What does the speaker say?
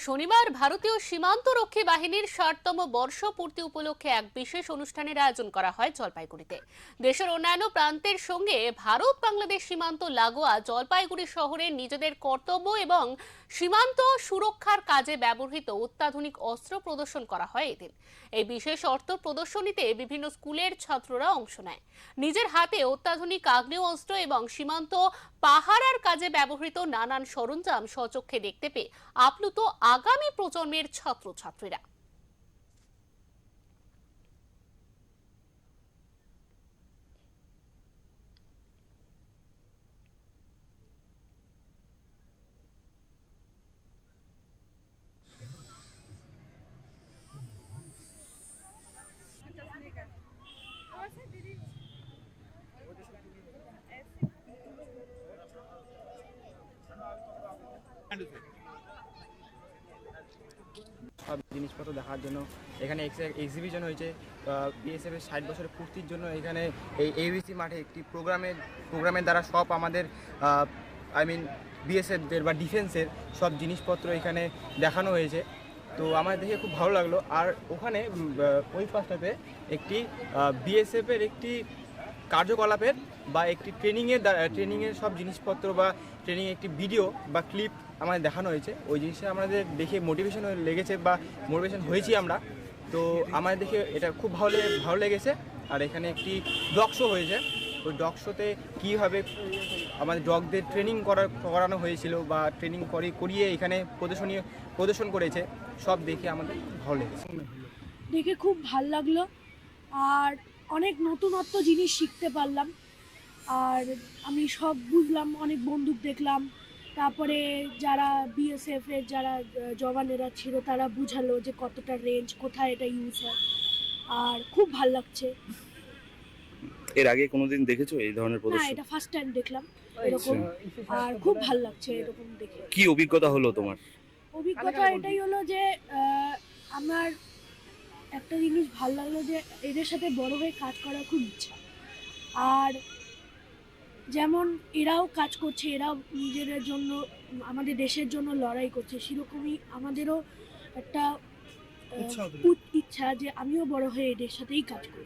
শনিবার ভারতীয় সীমান্তরক্ষী বাহিনীর ৬০তম বর্ষপূর্তি উপলক্ষে এক বিশেষ অনুষ্ঠানের আয়োজন করা হয় জলপাইগুড়িতে। দেশের অন্যান্য প্রান্তের সঙ্গে ভারত বাংলাদেশ সীমান্ত লাগোয়া জলপাইগুড়ি শহরে নিজেদের কর্তব্য এবং সীমান্ত সুরক্ষার কাজে ব্যবহৃত অত্যাধুনিক অস্ত্র প্রদর্শন করা হয় এদিন। এই বিশেষ অস্ত্র প্রদর্শনীতে বিভিন্ন স্কুলের ছাত্ররা অংশ নেয়। নিজের হাতে অত্যাধুনিক আগ্নেয় অস্ত্র এবং সীমান্ত পাহারার কাজে ব্যবহৃত নানান সরঞ্জাম স্বচক্ষে দেখতে পেয়ে আপ্লুত আগামী প্রজন্মের ছাত্রছাত্রীরা। সব জিনিসপত্র দেখার জন্য এখানে এক্সিবিশন হয়েছে। বিএসএফের ৬০ বছরের পূর্তির জন্য এখানে এই এবিসি মাঠে একটি প্রোগ্রামের দ্বারা সব আমাদের বিএসএফদের বা ডিফেন্সের সব জিনিসপত্র এখানে দেখানো হয়েছে। তো আমার দেখে খুব ভালো লাগলো। আর ওখানে ওই পাশটাতে একটি বিএসএফের একটি কার্যকলাপের বা একটি ট্রেনিংয়ের সব জিনিসপত্র বা ট্রেনিং একটি ভিডিও বা ক্লিপ আমাদের দেখানো হয়েছে। ওই জিনিসটা আমাদের দেখে মোটিভেশন লেগেছে বা মোটিভেশন হয়েছি আমরা। তো আমাদের দেখে এটা খুব ভালো লেগেছে। আর এখানে একটি ডগ শো হয়েছে। ওই ডগ শোতে কীভাবে আমাদের ডগদের ট্রেনিং করানো হয়েছিল বা ট্রেনিং করিয়ে এখানে প্রদর্শন করেছে, সব দেখে আমাদের ভালো লেগেছে। দেখে খুব ভালো লাগলো আর অনেক নতুনত্ব জিনিস শিখতে পারলাম। আর আমি সব বুঝলাম, অনেক বন্দুক দেখলাম। তারপরে যারা বিএসএফের যারা জওয়ানেরা ছিল তারা বুঝালো যে কতটা রেঞ্জ, কোথায় এটা ইউজ হয়। আর খুব ভালো লাগছে। এর আগে কোনোদিন দেখেছো এই ধরনের না, প্রদর্শন? এটা ফার্স্ট টাইম দেখলাম এরকম। আর খুব ভালো লাগছে এরকম দেখে। কি অভিজ্ঞতা হলো তোমার? অভিজ্ঞতা এটাই হলো যে আমার একটা জিনিস ভালো লাগলো যে এদের সাথে বড় হয়ে কাজ করার খুব ইচ্ছা। আর যেমন এরাও কাজ করছে, এরাও নিজেদের জন্য আমাদের দেশের জন্য লড়াই করছে, সেরকমই আমাদেরও একটা ইচ্ছা যে আমিও বড় হয়ে এদের সাথেই কাজ করি।